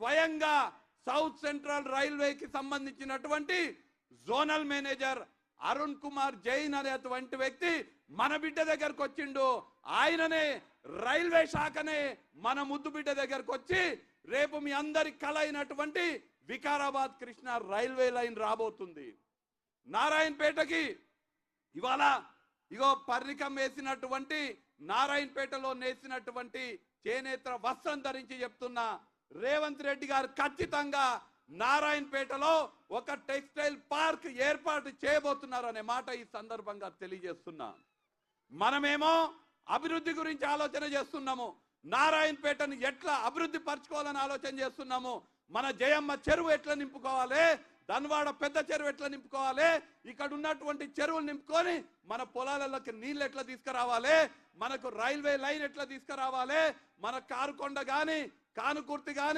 స్వయంగా south central రైల్వేకి సంబంధించినటువంటి zonal manager Arun Kumar Jain అనేటువంటి వ్యక్తి మన బిడ్డ దగ్గరకు వచ్చిండు. ఆయననే రైల్వే శాఖనే మన ముద్దు బిడ్డ దగ్గరకు వచ్చి రేపు మీ అందరి కల అయినటువంటి వికారాబాద్ కృష్ణ రైల్వే లైన్ రాబోతుంది. నారాయణపేటకి ఇవాళ ఇగో పర్ణికం వేసినటువంటి నారాయణపేటలో నేసినటువంటి చేనేత్ర వస్త్రం ధరించి చెప్తున్నా, రేవంత్ రెడ్డి గారు ఖచ్చితంగా నారాయణపేటలో ఒక టెక్స్టైల్ పార్క్ ఏర్పాటు చేయబోతున్నారనే మాట ఈ సందర్భంగా తెలియజేస్తున్నా. మనమేమో అభివృద్ధి గురించి ఆలోచన చేస్తున్నాము, నారాయణపేటను ఎట్లా అభివృద్ధి పరచుకోవాలని ఆలోచన చేస్తున్నాము. మన జయమ్మ చెరువు ఎట్లా నింపుకోవాలి, ధన్వాడ పెద్ద చెరువు ఎట్లా నింపుకోవాలి, ఇక్కడ ఉన్నటువంటి చెరువులు నింపుకొని మన పొలాలలోకి నీళ్ళు ఎట్లా తీసుకురావాలి, మనకు రైల్వే లైన్ ఎట్లా తీసుకురావాలి, మన కారుకొండ కానీ కానుకుర్తి కానీ